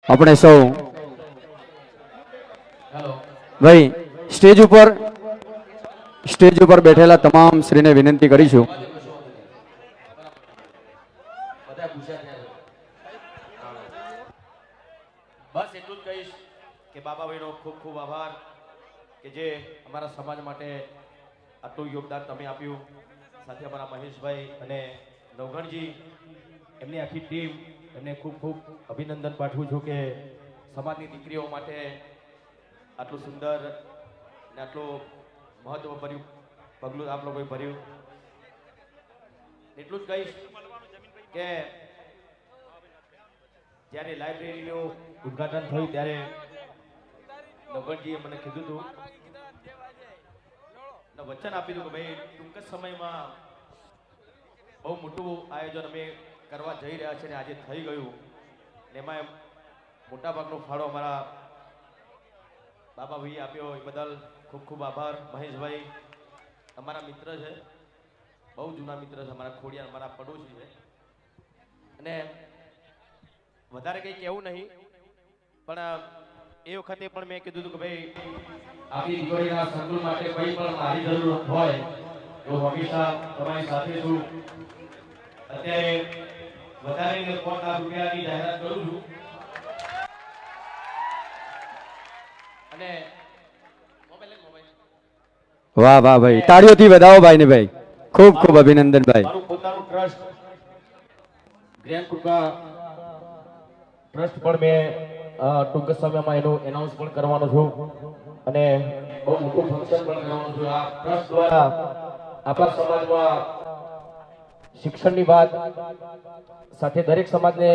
આપણે સૌ ભાઈ સ્ટેજ ઉપર બેઠેલા તમામ શ્રીને વિનંતી કરીશું. બસ એટલું જ કહીશ કે બાબાભાઈનો ખૂબ ખૂબ આભાર કે જે અમારા સમાજ માટે આટલું યોગદાન તમે આપ્યું. સાથે અમારા મહેશભાઈ અને નવગણજી એમની આખી ટીમ એમને ખૂબ ખૂબ અભિનંદન પાઠવું છું કે સમાજની દીકરીઓ માટે આટલું સુંદર અને આટલું મહત્વભર્યું પગલું આપ લોકોએ ભર્યું. એટલું જ કહીશ કે જ્યારે લાઇબ્રેરીનું ઉદ્ઘાટન થયું ત્યારે નવગણજીએ મને કીધું હતું ને વચન આપ્યું હતું કે ભાઈ ટૂંક જ સમયમાં બહુ મોટું આયોજન અમે કરવા જઈ રહ્યા છે ને આજે થઈ ગયું ને એમાં મોટાભાગનો ફાળો અમારા બાબાભાઈએ આપ્યો એ બદલ ખૂબ ખૂબ આભાર. મહેશભાઈ અમારા મિત્ર છે, બહુ જૂના મિત્ર છે, અમારા ખોડિયાર અમારા પડોશી છે અને વધારે કંઈ કહેવું નહીં પણ એ વખતે પણ મેં કીધું હતું કે ભાઈ આપણી દીકરીના સંકુલ માટે કોઈ પણ મારી જરૂર હોય તો હંમેશા તમારી સાથે છું. અત્યારે વધારે 5 લાખ રૂપિયાની જાહેરાત કરું છું અને વાહ વાહ ભાઈ, તાળીઓથી વધાવો ભાઈ ને ભાઈ, ખૂબ ખૂબ અભિનંદન ભાઈ. મારું પોતાનું ટ્રસ્ટ ગ્રેન્ડ કૃપા ટ્રસ્ટ પણ મેં ટૂંક સમયમાં એનું એનાઉન્સ પણ કરવાનો છું અને બહુ મોટું ફંક્શન પણ કરવાનું છું. આ ટ્રસ્ટ દ્વારા આપણા સમાજમાં શિક્ષણની વાત સાથે દરેક સમાજને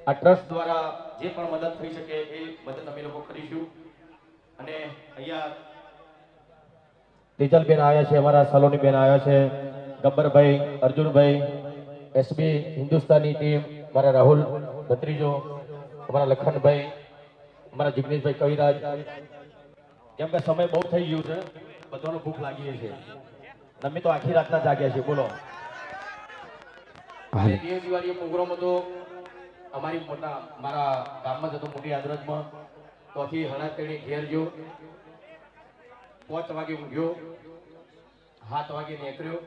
આ ટ્રસ્ટ દ્વારા જે પણ મદદ થઈ શકે એ મદદ અમે લોકો કરીશું. અને અહીંયા તેજલબેન આવ્યા છે, અમારા સલોની બેન આવ્યા છે, ગબ્બરભાઈ, અર્જુનભાઈ, એસબી હિન્દુસ્તાની ટીમ, મારા રાહુલ ભત્રીજો, અમારા લખનભાઈ, અમારા જિગ્નેશભાઈ કવિરાજ. કેમ કે સમય બહુ થઈ ગયું છે, બધાનો ભૂખ લાગી છે, અમે તો આખી રાતના જાગ્યા છે. બોલો દિવાળી પ્રોગ્રામ હતો અમારી મારા ગામમાં જતો મોટી આદરજમાં, તો આખી હણાતેણી ઘેર ગયો, 5 વાગે ઊંઘ્યો, 7 વાગે નીકળ્યો,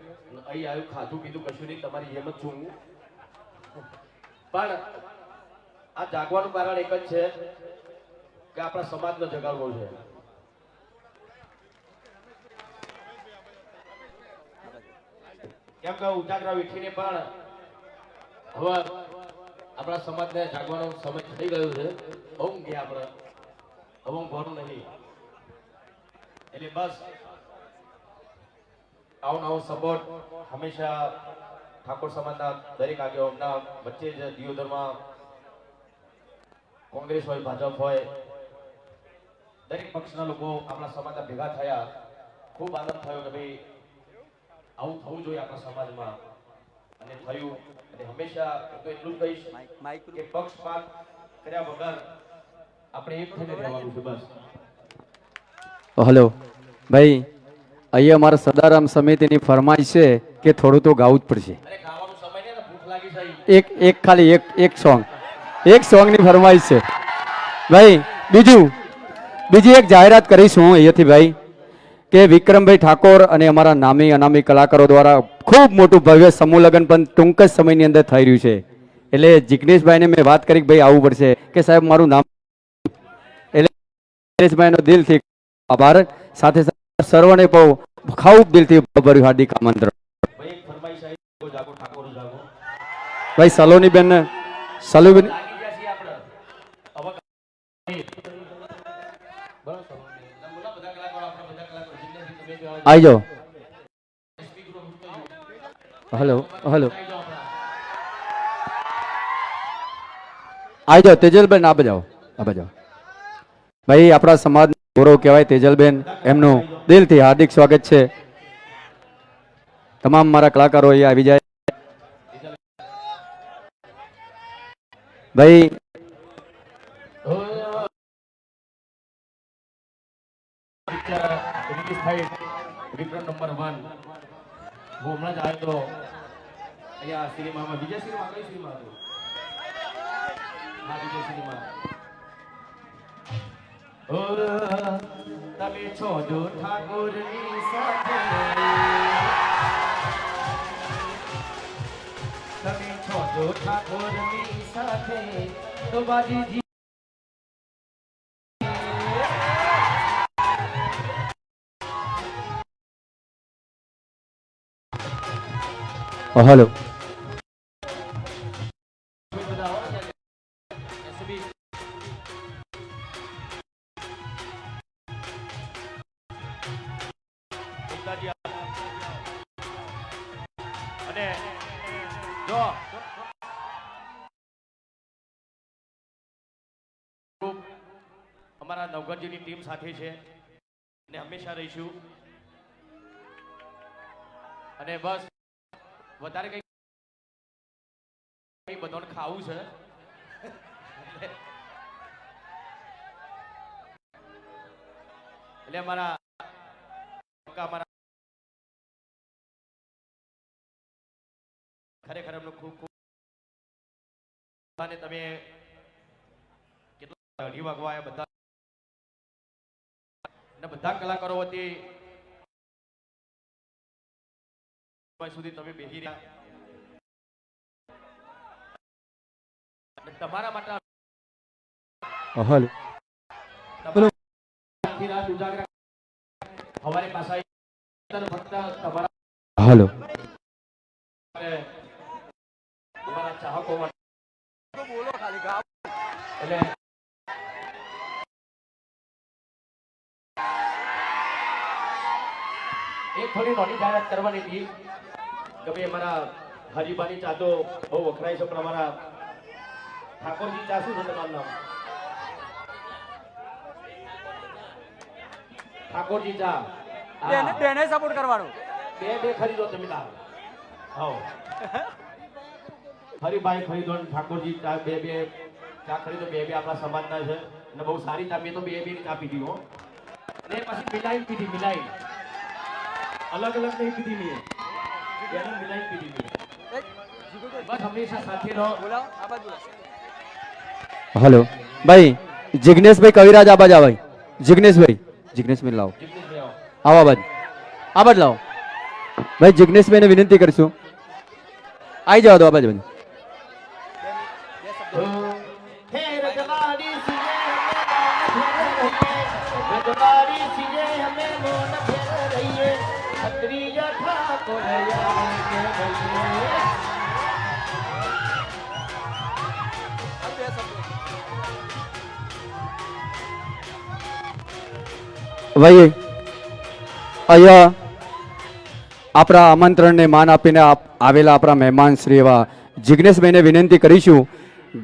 અહીં આવ્યું, ખાધું પીધું કશું નહીં, તમારી જેમ જ છું હું. પણ આ જાગવાનું કારણ એક જ છે કે આપણા સમાજનો જગાડવો છે. કેમ કે ઉજાગરા વીઠીને પણ હવે આપણા સમાજને જાગવાનો સમય થઈ ગયો છે. બહુ ગયા આપણે, હવે ઊંઘવાનું નહીં. એટલે બસ આવો નવો સપોર્ટ હંમેશા ઠાકોર સમાજના દરેક આગેવાનના વચ્ચે જ દિયોદરમાં કોંગ્રેસ હોય, ભાજપ હોય, દરેક પક્ષના લોકો આપણા સમાજના ભેગા થયા. ખૂબ આનંદ થયો કે ભાઈ આવું થવું જોઈએ આપણા સમાજમાં અને થયું. અને હંમેશા તો એટલું જ કહીશ કે પક્ષપાત કર્યા વગર આપણે એક થઈને રહેવાનું છે. બસ હલો ભાઈ, અહીંયા અમારા સદારામ સમિતિની ફરમાઈશ છે કે થોડું તો ગાવું જ પડશે. અરે ખાવાનું સમય ને ભૂખ લાગી જાય. એક ખાલી એક સોંગની ફરમાઈશ છે ભાઈ. બીજી એક જાહેરાત કરીશું અહીંયાથી ભાઈ કે વિક્રમભાઈ ઠાકોર અને અમારા નામી અનામી કલાકારો દ્વારા ખૂબ મોટું ભવ્ય સમૂહ લગ્ન પણ ટૂંક જ સમયની અંદર થઈ રહ્યું છે. એટલે જિગ્નેશભાઈને મેં વાત કરી કે ભાઈ આવવું પડશે, કે સાહેબ મારું નામ, એટલે જિગ્નેશભાઈનો દિલથી આભાર. સાથે સાથે સર્વને ખૂબ દિલથી ભર્યું હાર્દિક આમંત્રણ. ભાઈ સલોની બેન આવી જાઓ. હલો આવી જાઓ તેજલબેન, આ બજાવો ભાઈ. આપણા સમાજ ગૌરવ કહેવાય તેજલબેન, એમનું દિલથી હાર્દિક સ્વાગત છે. તમામ મારા કલાકારો અહીંયા આવી જાય ભાઈ. વિક્રમ નંબર 1 હું હમણાં જ આવ્યો તો અહીંયા સિનેમામાં, બીજા સિનેમા કઈ સિનેમા હતું? હા બીજે સુધીમાં ઓ તમે છો જો ઠાકોરની સાથે તમે છો જો ઠાકોરની સાથે તો બાજીજી હલો અને જો અમારા નવગઢજીની ટીમ સાથે છે અને હંમેશા રહીશું અને બસ વધારે કઈ બધાને ખાવું છે એટલે અમારા ખરેખર એમનું ખૂબ ખૂબ અને તમે કેટલા અઢી વાગવા આવ્યા બધા અને બધા કલાકારો વતી સુધી તમે બેસી રહ્યા અને તમારા માટે હલો રાત ઉજાગરા હવારે પાછા ફક્ત તમારા હલો તમારા ચાહકો માટે બોલો ખાલી ગાવ એટલે એક થોડી નોની જાહેરાત કરવાની હતી કે ભાઈ અમારા હરીબાની ચા તો બહુ વખરાય છે પણ અમારા ઠાકોરજી ચા શું છે તમારું નામ ઠાકોરજી ચા બેને સપોર્ટ કરવાનો બે ખરીદો તમે તાર હા હરિભાઈ ખરીદો ઠાકોરજી ચા બે ચા ખરીદો બે આપણા સમાજના છે અને બહુ સારી ચા મેં તો બે ચા પીધી હો અને પછી મિલાઈ પીધી મિલાઈ અલગ અલગ નહીં પીધી મેં બેની મિલાઈ પીધી મેં બસ હંમેશા સાથે રહો બોલાવો આ બાજુ હલો ભાઈ જિગ્નેશભાઈ કવિરાજ આબાજ આવે જિગ્નેશભાઈ લાવો જિગ્નેશભાઈ આવો. આવો આબાજ લાવો ભાઈ જિગ્નેશભાઈને વિનંતી કરીશું આવી જાવ દો આબાજ ભાઈ હે રજવાડી સીએ રજવાડી સીએ હમે મોન ફેર રહીએ ક્ષત્રિય ઠાકોર યાર કે ભઈએ ભાઈ અહીંયા આપણા આમંત્રણને માન આપીને આવેલા આપણા મહેમાન શ્રી એવા જિગ્નેશભાઈને વિનંતી કરીશું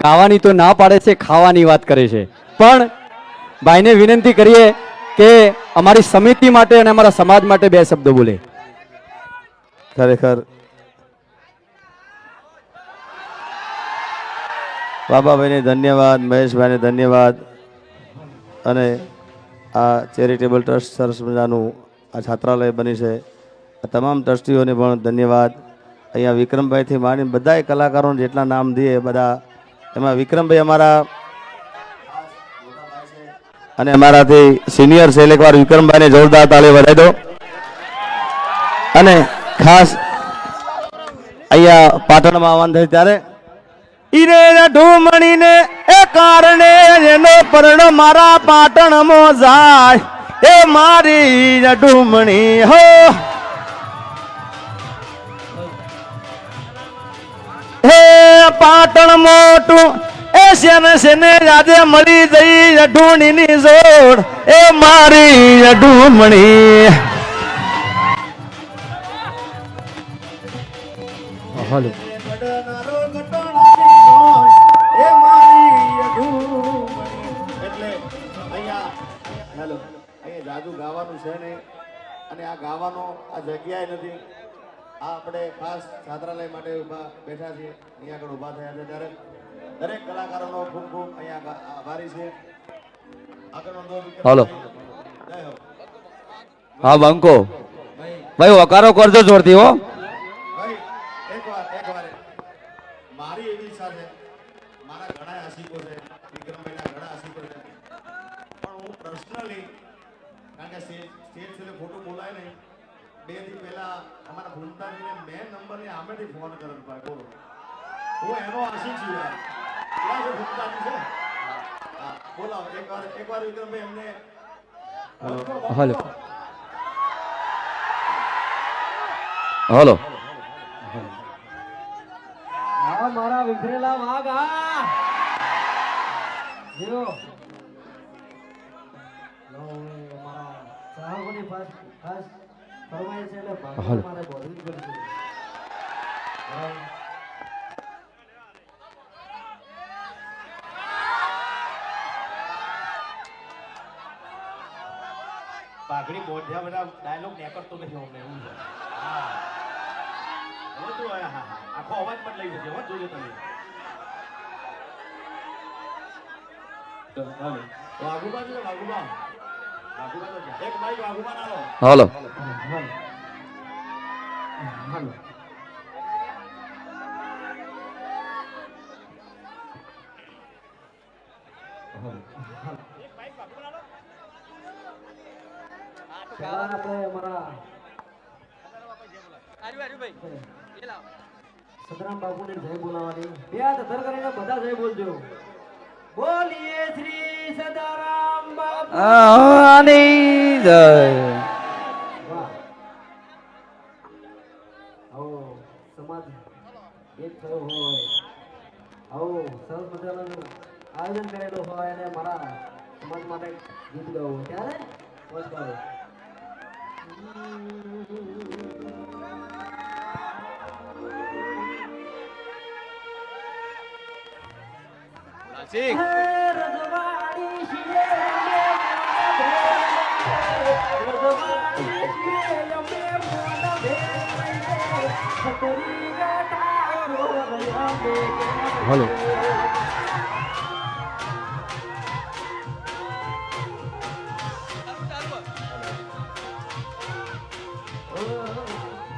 ગાવાની તો ના પાડે છે ખાવાની વાત કરે છે પણ ભાઈને વિનંતી કરીએ કે અમારી સમિતિ માટે અને અમારા સમાજ માટે બે શબ્દો બોલે ખરેખર બાબાભાઈને ધન્યવાદ, મહેશભાઈને ધન્યવાદ અને આ ચેરિટેબલ ટ્રસ્ટ સરસ મજાનું આ છાત્રાલય બની છે આ તમામ ટ્રસ્ટીઓને પણ ધન્યવાદ. અહીંયા વિક્રમભાઈથી માંડીને બધાય કલાકારોને જેટલા નામ દઈએ બધા એમાં વિક્રમભાઈ અમારા અને અમારાથી સિનિયર છે એટલે એકવાર વિક્રમભાઈને જોરદાર તાળી વધાવી દો. અને ખાસ અહીંયા પાટણમાં આવવાનું થયું ત્યારે ઈરે ઢુમણીને એ કારણે એનો પર્ણ મારા પાટણમાં જાય એ મારી ઢુમણી હો હે પાટણ મોટું એ શેને આજે મળી જઈ ઢુણીની જોડ એ મારી ઢુમણી. હલો હેલો અહીંયા જાદુ ગાવાનું છે ને અને આ ગાવાનો આ જગ્યાએ નથી. આ આપણે ખાસ છાત્રાલય માટે ઊભા બેઠા છીએ, અહીંયા આગળ ઊભા થયા છે ત્યારે દરેક કલાકારોનો ખૂબ ખૂબ અહીંયા આભારી છે. આગળ નોંધો હલો. જય હો. હા બંકો ભાઈ વકારો કરજો જોરથી હો. ભાઈ એક વાર મારી એવી ઈચ્છા છે, મારા ઘણા આશિકો છે કે સ્ટેજ છેલ્લે ખોટું બોલાય નહીં. 2 દી પહેલા અમારા ભૂમતાજીને મેં નંબરની આમેથી ફોન કર્યો ભાઈ બોલો. હું એનો આશિક છું યાર. ક્યાં છે ભૂમતાજી છે? હા બોલાવો એકવાર વિક્રમભાઈ એમને હાલો હાલો હા મારા વિખરેલા વાઘ હા જીઓ અમારા ચાહકોની ખાસ ફરમાય છે એટલે હાલો. મારે બોલવું જ પડશે. પાઘડી બોધ્યા બધા ડાયલોગ નીકળતો નથી અમને એવું છે. હા બધું હા હા આખો અવાજ બદલાઈ જશે હો જોજો તમે. વાઘુબા છે વાઘુબા એક માઈક વાઘુબા ના લો. હાલો પહેલા આપણે અમારા સદરામ બાપુને જય બોલાવવાની. બે હાથ અધર કરીને બધા જય બોલજો. બોલીએ શ્રી સદારામ બાપુ. આની જય વાહ આવો સમાજ એક થયો હોય આવો સરસ મજાનું આયોજન કરેલું હોય અને મારા સમાજ માટે ગીત ગાવું હોય ત્યારે બસ ગાવો. હે રજવાડી શિરે રજવાડી શિરે અમે મોન ભેરૈયે છતરી ગાઠારો રહ્યા મે. હાલો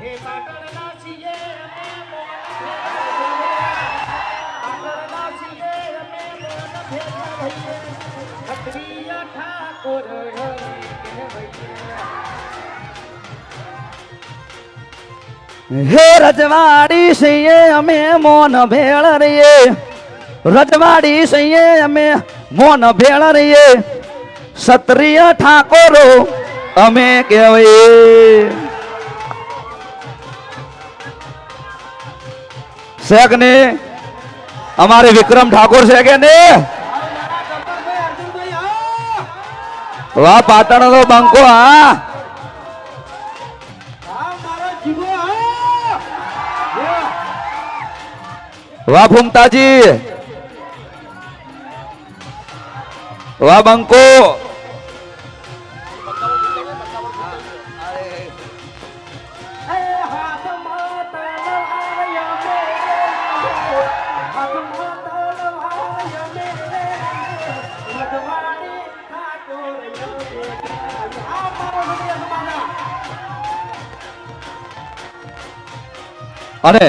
હે પાટણના છીએ અમે મોન પાટણના છીએ અમે મોન ભેરૈયે ક્ષત્રિય ઠાકોર હરિ કહેવૈયે. હે રજવાડી સૈયે અમે મોન ભેળ રહીએ રજવાડી સૈયે અમે મોન ભેળ રહીએ ક્ષત્રિય ઠાકોરો અમે કહેવાય. છે કે ને અમારે વિક્રમ ઠાકોર છે કે ને? વાહ પાટણ નો બંકો હા. વાહ ફૂમતાજી વાહ બંકો. અને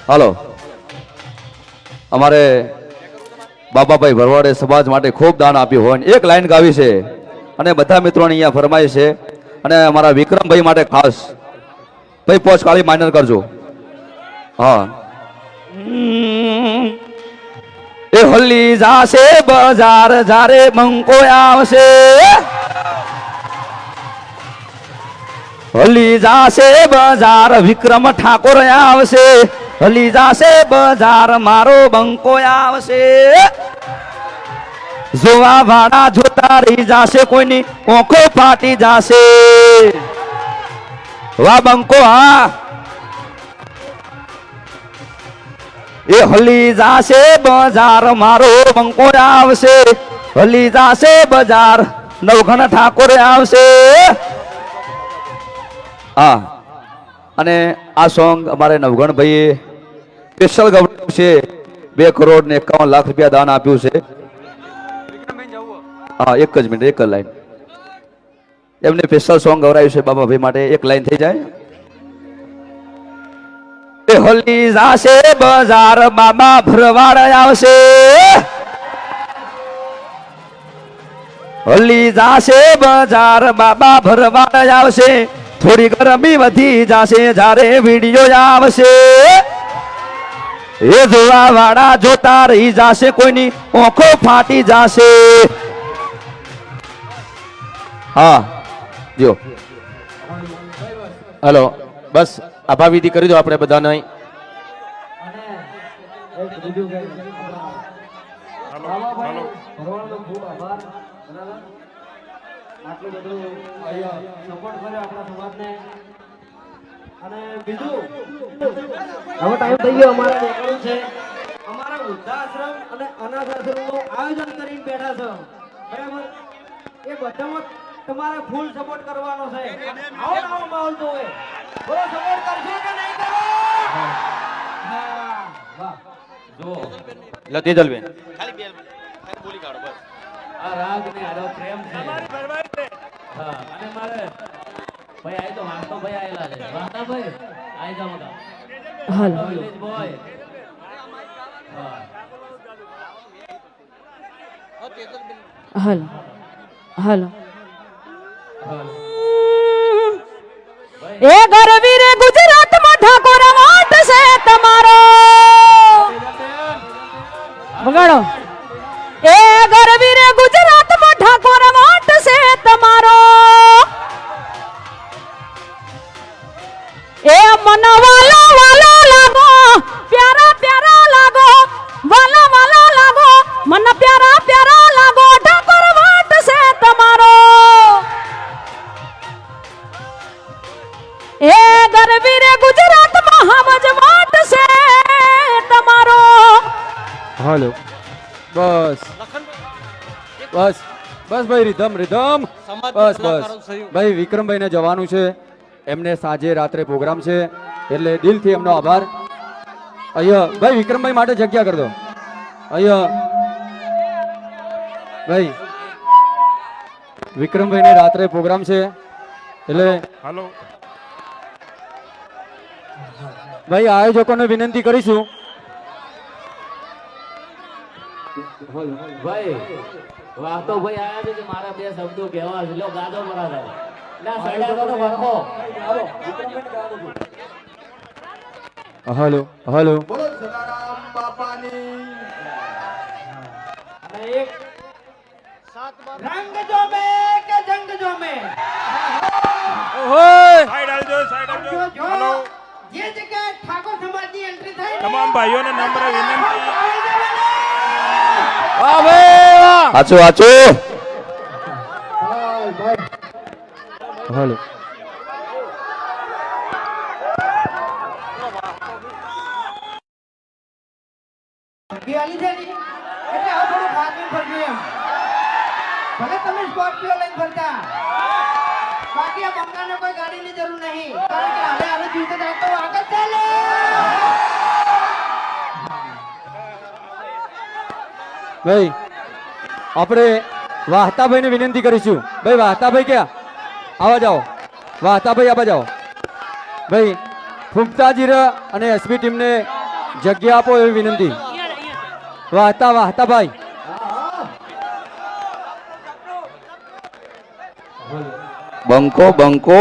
હાલો અમારે બાબાભાઈ ભરવાડે સમાજ માટે ખૂબ દાન આપ્યું હોય ને એક લાઈન ગાવી છે અને બધા મિત્રોને અહીંયા ફરમાય છે અને અમારા વિક્રમભાઈ માટે ખાસ ભાઈ પોચ કાળી માઇનર કરજો. હા એ હોલી જાશે બજાર જારે બંકો આવશે હોલી જાશે બજાર વિક્રમ ઠાકોર આવશે હોલી જાશે બજાર મારો બંકો આવશે જોવા વાળા જોતા રહી જાશે કોઈની ઓંખો ફાટી જાશે. વાહ બંકો હા. એ હોલી જાશે બજાર મારો બંકો આવશે હોલી જાશે બજાર નવઘણ ઠાકોર આવશે. હા અને આ સોંગ અમારે નવગણ ભાઈએ સ્પેશિયલ ગવડાવ્યું છે. 2 કરોડ ને 51 લાખ રૂપિયા દાન આપ્યું છે. હા એક જ મિનિટ એક જ લાઈન એમને સ્પેશિયલ સોંગ ગવડાવ્યું છે બાબાભાઈ માટે. એક લાઈન થઈ જાય. એ હોલી જાશે બજાર બાબા ભરવાડ આવશે હલી જાશે બજાર બાબા ભરવા આવશે થોડી ગરમી વધી જાશે જ્યારે વિડીયો આવશે એ જોવા વાળા જોતા રહી જાશે કોઈની ઓંખો ફાટી જાશે હા જો હલો બસ આભાર વિધિ કરી દો આપણે બધાને અને એક બીજું કે બાબાભાઈ ભરવાડનો ખૂબ આભાર બરાબર આટલું બધું સપોર્ટ કર્યો આપણા સમાજને અને બીજું હવે ટાઈમ થઈ ગયો અમારે નીકળવું છે અમારા વૃદ્ધાશ્રમ અને અનાથ આશ્રમનું આયોજન કરીને બેઠા છો બરાબર એ બધામાં તમારે ફૂલ સપોર્ટ કરવાનો છે આવો આવો માહોલ જોવે બોલો સપોર્ટ કરશો કે નહીં કરો હા વાહ જુઓ લો તેજલબેન આ રાગ ને આનો પ્રેમ છે હા અને મારે ભાઈ આઈ તો વાંતો ભાઈ આયેલા છે વાંતા ભાઈ આઈ જાવ મગા હાલો વિલેજ બોય હાલો હાલો એ ગરવીરે ગુજરાતમાં ઠાકોર વાટ છે તમારો વગાડો એ ગરવીરે ગુજરાતમાં ઠાકોર વાટ છે તમારો એ મન વાલો વાલો લાગો પ્યારા પ્યારા લાગો વાલો વાલો લાગો મન પ્યારા પ્યારા લાગો ઠાકોર વાટ છે તમારો એ ગરવીરે ગુજરાતમાં હાવજ વાટ છે તમારો હાલો બસ બસ બસ ભાઈ રીધમ રીધમ બસ બસ ભાઈ વિક્રમભાઈ ને જવાનું છે એમને સાંજે રાત્રે પ્રોગ્રામ છે એટલે દિલથી એમનો આભાર અહીંયા ભાઈ વિક્રમભાઈ માટે જગ્યા કરી દો અહીંયા ભાઈ વિક્રમભાઈ ને રાત્રે પ્રોગ્રામ છે એટલે ભાઈ આયોજકોને વિનંતી કરીશું ભાઈ વાતો ભાઈ આયા છે કે મારા બે શબ્દો કહેવા છે લો ગાદો બરાબર ના સડા તો વરખો હાલો હાલો બોલો સદારામ બાપાની અને એક રંગ જો મે કે જંગ જો મે હેલો જે જગ્યાએ ઠાકોર સમાજની એન્ટ્રી થઈ તમામ ભાઈઓને નમ્ર વિનંતી આચો આચો હાલો ગિયાલી છે ની એટલે આ થોડું ખાતું ફરજો એમ ભલે તમે સ્કોર્પિયો લઈને ફરતા બાકી આ બંગાળને કોઈ ગાડીની જરૂર નહીં કારણ કે હવે હવે જીવતો જાય તો આગળ ચાલે ભાઈ આપણે વાહતાભાઈ ને વિનંતી કરીશું ભાઈ વાહતાભાઈ ક્યાં આવા જાઓ વાહતાભાઈ આવા જાઓ ભાઈ ફૂમતાજીરા અને એસપી ટીમને જગ્યા આપો એવી વિનંતી વાહતાભાઈ બંકો બંકો